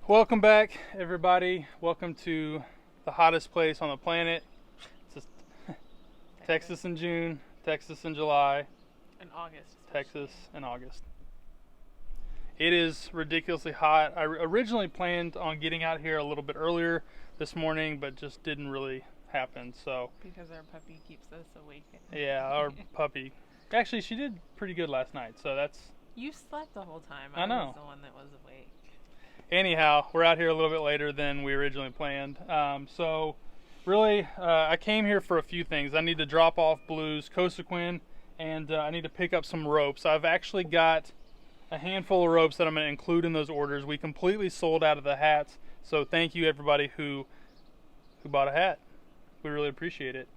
Welcome back, everybody. Welcome to the hottest place on the planet. It's just Texas in June, Texas in July, in August. Texas in August. It is ridiculously hot. I originally planned on getting out here a little bit earlier this morning, but just didn't really happen. So because our puppy keeps us awake. yeah, our puppy. Actually, she did pretty good last night. So that's. You slept the whole time. I know. was the one that was awake. Anyhow, we're out here a little bit later than we originally planned. So really, I came here for a few things. I need to drop off Blue's Cosequin, and I need to pick up some ropes. I've actually got a handful of ropes that I'm going to include in those orders. We completely sold out of the hats, so thank you everybody who bought a hat. We really appreciate it.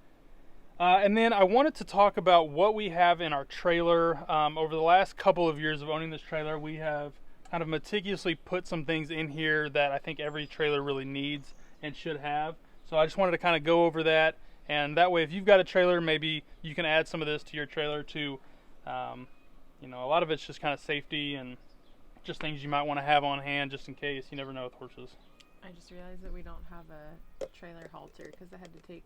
And then I wanted to talk about what we have in our trailer. Over the last couple of years of owning this trailer, we have kind of meticulously put some things in here that I think every trailer really needs and should have. So I just wanted to kind of go over that, and that way if you've got a trailer, maybe you can add some of this to your trailer too. You know, a lot of it's just kind of safety and just things you might want to have on hand just in case. You never know with horses. I just realized that we don't have a trailer halter because I had to take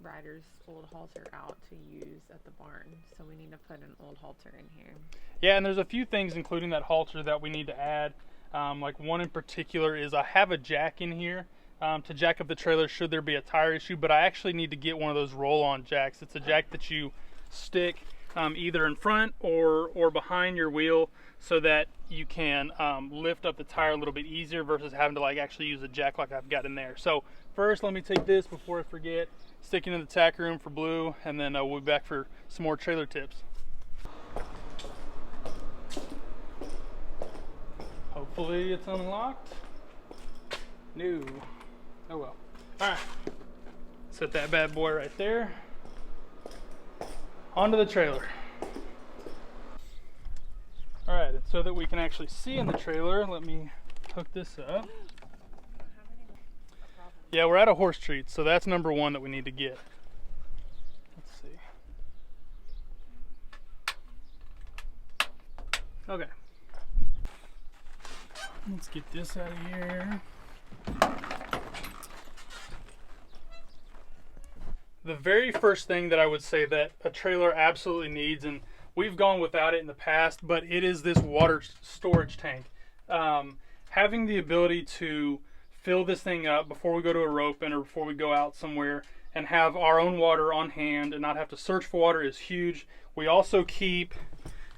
Ryder's old halter out to use at the barn, so we need to put an old halter in here. Yeah, and there's a few things including that halter that we need to add. Like one in particular is I have a jack in here to jack up the trailer should there be a tire issue, but I actually need to get one of those roll-on jacks. It's a jack that you stick either in front or behind your wheel so that you can lift up the tire a little bit easier versus having to like actually use a jack like I've got in there. So first, let me take this before I forget, stick it in the tack room for Blue, and then we'll be back for some more trailer tips. Hopefully it's unlocked. No. Oh well. Alright. Set that bad boy right there. Onto the trailer. Alright, and so that we can actually see in the trailer, let me hook this up. Yeah, we're out of horse treats, so that's number one that we need to get. Let's see. Okay. Let's get this out of here. The very first thing that I would say that a trailer absolutely needs, and we've gone without it in the past, but it is this water storage tank. Having the ability to fill this thing up before we go to a roping or before we go out somewhere and have our own water on hand and not have to search for water is huge. We also keep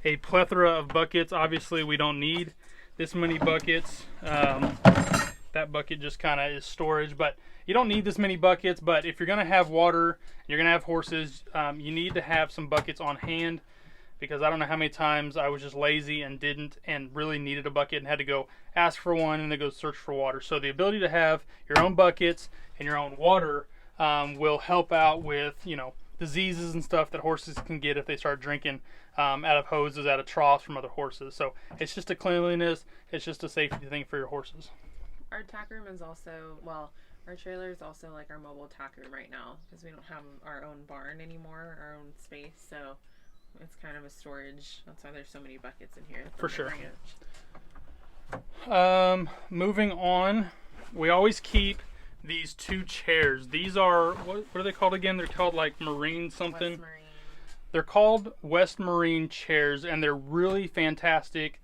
a plethora of buckets. Obviously we don't need this many buckets. That bucket just kind of is storage, but you don't need this many buckets. But if you're going to have water, you're going to have horses, you need to have some buckets on hand, because I don't know how many times I was just lazy and didn't and really needed a bucket and had to go ask for one and then go search for water. So the ability to have your own buckets and your own water will help out with, you know, diseases and stuff that horses can get if they start drinking out of hoses, out of troughs from other horses. So it's just a cleanliness, it's just a safety thing for your horses. Our tack room is also, well, our trailer is also like our mobile tack room right now because we don't have our own barn anymore, our own space. So it's kind of a storage. That's why there's so many buckets in here. For sure. Moving on, we always keep these two chairs. These are, what are they called again? They're called like marine something. West Marine. They're called West Marine chairs, and they're really fantastic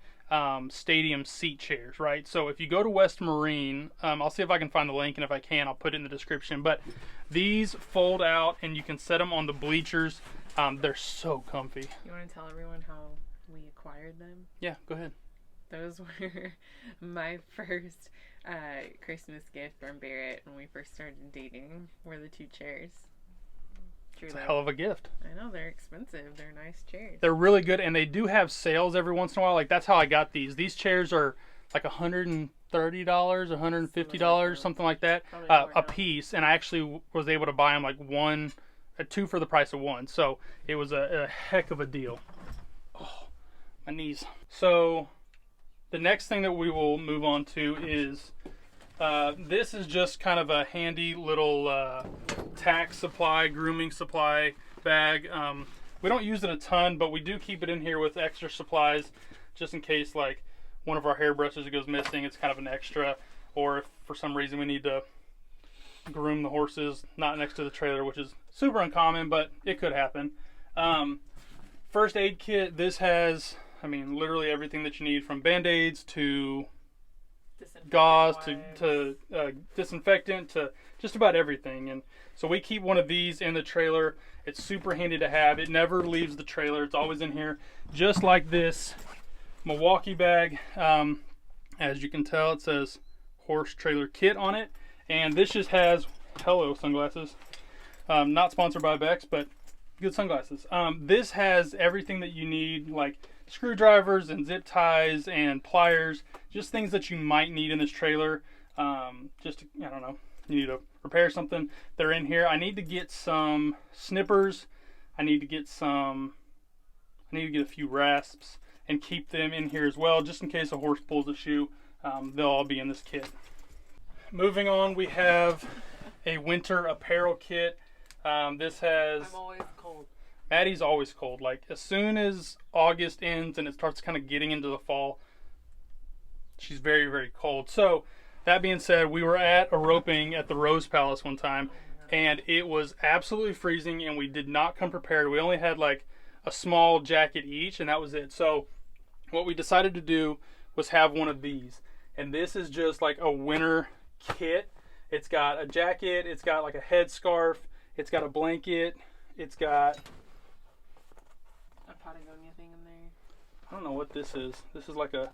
stadium seat chairs, right? So if you go to West Marine, I'll see if I can find the link, and if I can, I'll put it in the description. But these fold out, and you can set them on the bleachers. They're so comfy. You want to tell everyone how we acquired them? Yeah, go ahead. Those were my first Christmas gift from Barrett when we first started dating, were the two chairs. It's a hell of a gift. I know, they're expensive. They're nice chairs. They're really good, and they do have sales every once in a while. Like, that's how I got these. These chairs are like $130, $150, something like that, a piece. And I actually was able to buy them like two for the price of one. So it was a heck of a deal. Oh, my knees. So the next thing that we will move on to is this is just kind of a handy little tack supply, grooming supply bag. We don't use it a ton, but we do keep it in here with extra supplies just in case like one of our hairbrushes goes missing, it's kind of an extra. Or if for some reason we need to groom the horses, not next to the trailer, which is super uncommon, but it could happen. First aid kit, this has, I mean, literally everything that you need, from band-aids to gauze to disinfectant to just about everything. And so we keep one of these in the trailer. It's super handy to have. It never leaves the trailer. It's always in here, just like this Milwaukee bag. As you can tell, it says Horse Trailer Kit on it. And this just has, hello sunglasses, not sponsored by Bex, but good sunglasses. This has everything that you need, like screwdrivers and zip ties and pliers, just things that you might need in this trailer. Just, I don't know, you need to repair something, they're in here. I need to get some snippers. I need to get a few rasps and keep them in here as well, just in case a horse pulls a shoe. They'll all be in this kit. Moving on, we have a winter apparel kit. This has... I'm always cold. Maddie's always cold. Like, as soon as August ends and it starts kind of getting into the fall, she's very, very cold. So, that being said, we were at a roping at the Rose Palace one time, and it was absolutely freezing, and we did not come prepared. We only had like a small jacket each, and that was it. So, what we decided to do was have one of these. And this is just like a winter kit. It's got a jacket, it's got like a headscarf, it's got a blanket, it's got a Patagonia thing in there. I don't know what this is. This is like a...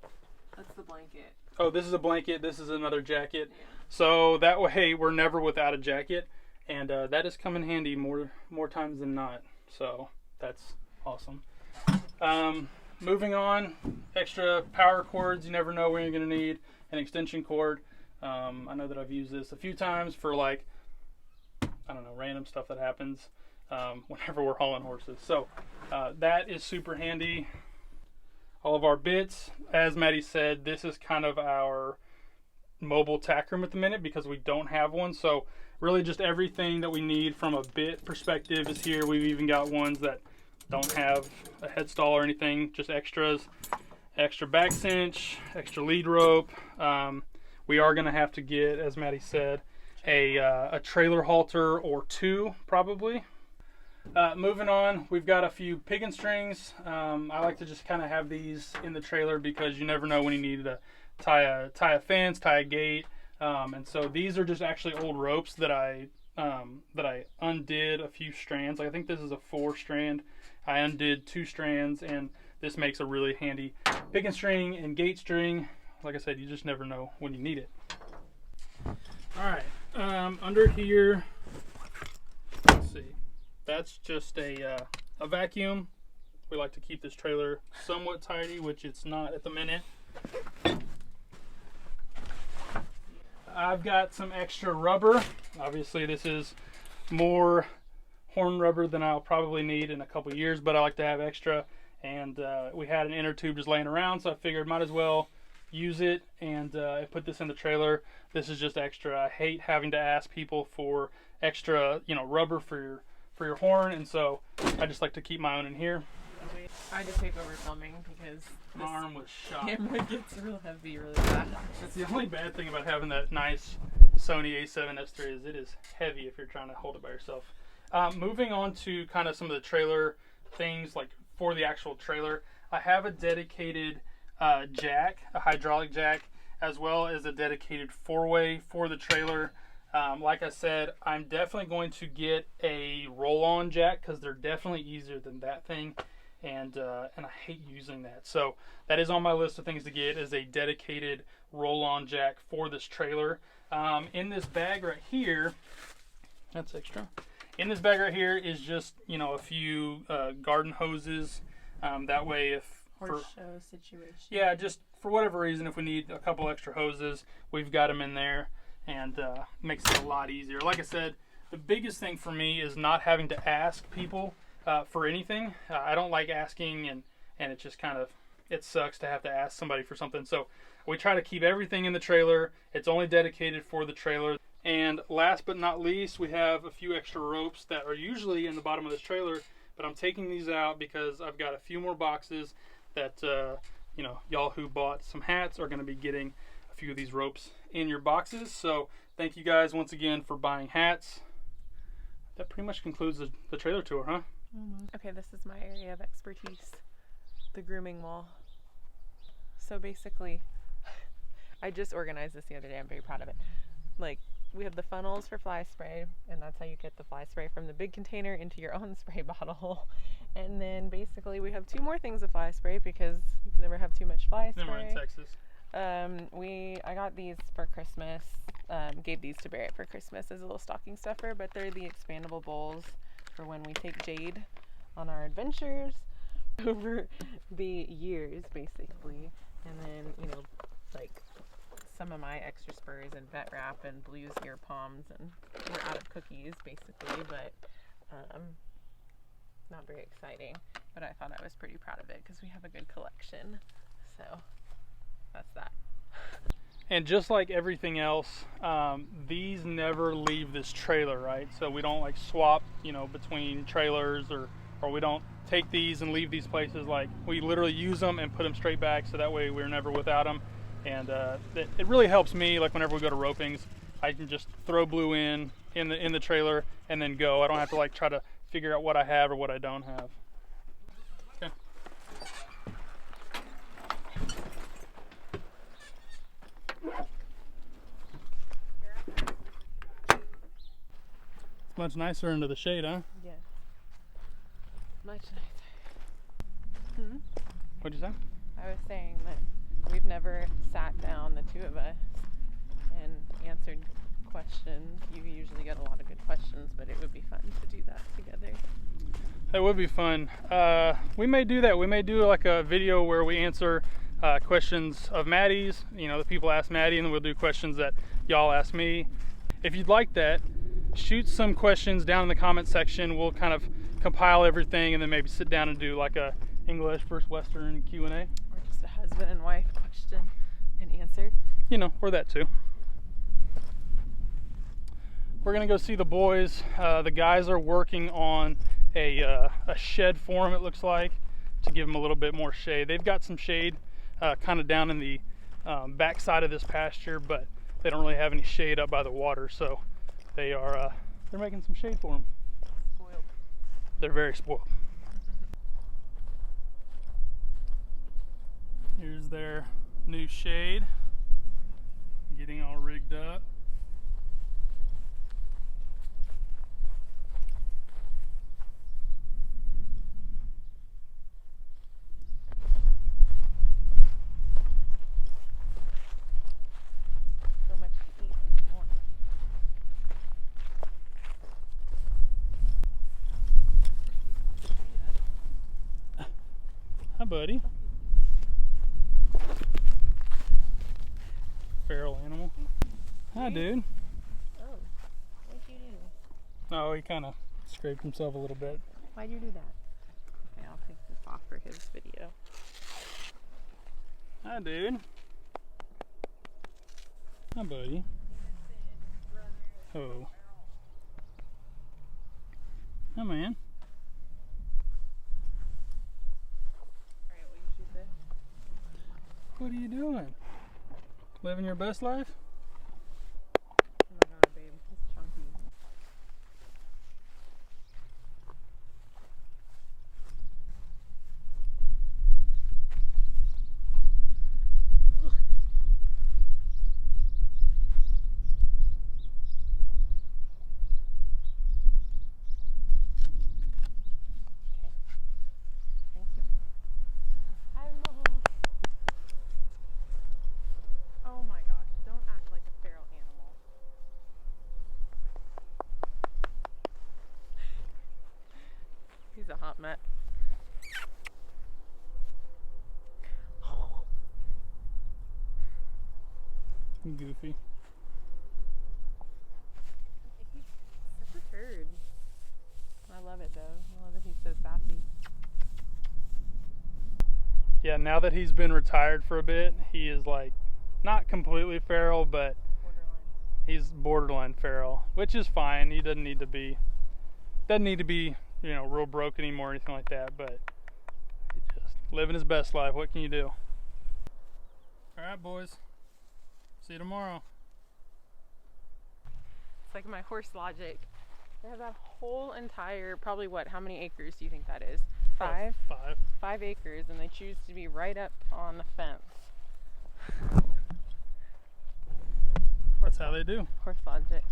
That's the blanket. Oh, this is a blanket. This is another jacket. Yeah. So that way we're never without a jacket, and that has come in handy more times than not. So that's awesome. Moving on, extra power cords. You never know when you're going to need an extension cord. I know that I've used this a few times for, like, I don't know, random stuff that happens whenever we're hauling horses. So that is super handy. All of our bits, as Maddie said, this is kind of our mobile tack room at the minute because we don't have one. So really just everything that we need from a bit perspective is here. We've even got ones that don't have a head stall or anything, just extras. Extra back cinch, extra lead rope. We are going to have to get, as Maddie said, a trailer halter or two, probably. Moving on, we've got a few piggin strings. I like to just kind of have these in the trailer because you never know when you need to tie a fence, tie a gate. And so these are just actually old ropes that I undid a few strands. Like, I think this is a 4-strand. I undid 2 strands, and this makes a really handy piggin string and gate string. Like I said, you just never know when you need it. Alright, under here, let's see, that's just a vacuum. We like to keep this trailer somewhat tidy, which it's not at the minute. I've got some extra rubber. Obviously this is more horn rubber than I'll probably need in a couple years, but I like to have extra. And we had an inner tube just laying around, so I figured might as well use it, and I put this in the trailer. This is just extra. I hate having to ask people for extra, rubber for your horn, and so I just like to keep my own in here. I had to take over filming because my arm was shot. Camera gets real heavy really fast. That's the only bad thing about having that nice Sony a7S III is it is heavy if you're trying to hold it by yourself. Moving on to kind of some of the trailer things, like for the actual trailer, I have a dedicated jack, a hydraulic jack, as well as a dedicated 4-way for the trailer. Like I said, I'm definitely going to get a roll-on jack because they're definitely easier than that thing, and I hate using that. So that is on my list of things to get, is a dedicated roll-on jack for this trailer. In this bag right here, that's extra. In this bag right here is just, a few garden hoses. That way if Horse show situation. Yeah, just for whatever reason, if we need a couple extra hoses, we've got them in there, and makes it a lot easier. Like I said, the biggest thing for me is not having to ask people for anything. I don't like asking, and it just kind of, it sucks to have to ask somebody for something. So we try to keep everything in the trailer. It's only dedicated for the trailer. And last but not least, we have a few extra ropes that are usually in the bottom of this trailer, but I'm taking these out because I've got a few more boxes that you know, y'all who bought some hats are going to be getting a few of these ropes in your boxes. So thank you guys once again for buying hats. That pretty much concludes the trailer tour, huh? Okay, this is my area of expertise, the grooming wall. So basically, I just organized this the other day. I'm very proud of it. Like, we have the funnels for fly spray, and that's how you get the fly spray from the big container into your own spray bottle. And then basically we have 2 more things of fly spray because you can never have too much fly spray. Then we're in Texas. I got these for Christmas. Gave these to Barrett for Christmas as a little stocking stuffer, but they're the expandable bowls for when we take Jade on our adventures over the years, basically. And then, you know, like some of my extra spurs and vet wrap and Blue's ear palms, and we're out of cookies basically, but not very exciting. But I thought I was pretty proud of it because we have a good collection. So that's that. And just like everything else, these never leave this trailer, right? So we don't like swap, you know, between trailers, or we don't take these and leave these places. Like, we literally use them and put them straight back, so that way we're never without them. And it really helps me, like whenever we go to ropings, I can just throw Blue in the trailer and then go. I don't have to like try to figure out what I have or what I don't have. Okay. It's much nicer under the shade, huh? Yes. Much nicer. What'd you say? I was saying that we've never sat down, the 2 of us, and answered questions. You usually get a lot of good questions, but it would be fun to do that together. That would be fun. We may do that. We may do like a video where we answer questions of Maddie's, you know, the people ask Maddie, and then we'll do questions that y'all ask me. If you'd like that, shoot some questions down in the comment section. We'll kind of compile everything and then maybe sit down and do like a English versus Western Q&A. Or just a husband and wife question and answer. You know, or that too. We're gonna go see the boys. The guys are working on a shed for them, it looks like, to give them a little bit more shade. They've got some shade kind of down in the back side of this pasture, but they don't really have any shade up by the water, so they're making some shade for them. Spoiled. They're very spoiled. Here's their new shade, getting all rigged up. So much to eat in the morning. Hi, buddy. Feral animal. Hi, dude. Oh, what'd you do? Oh, he kind of scraped himself a little bit. Why'd you do that? Okay, I'll take this off for his video. Hi, dude. Hi, buddy. Oh. Hi, man. Alright, will you shoot this? What are you doing? Living your best life? Oh my god, babe, it's chunky. Oh my gosh, don't act like a feral animal. He's a hot mutt. Goofy. He's such a turd. I love it though. I love that he's so sassy. Yeah, now that he's been retired for a bit, he is like not completely feral, but Borderline. he's borderline feral, which is fine. He doesn't need to be, you know, real broke anymore or anything like that, but he's just living his best life. What can you do? All right, boys. See you tomorrow. It's like my horse logic. They have that whole entire, probably what, how many acres do you think that is? 5? 5 acres, and they choose to be right up on the fence. That's how they do. Horse logic.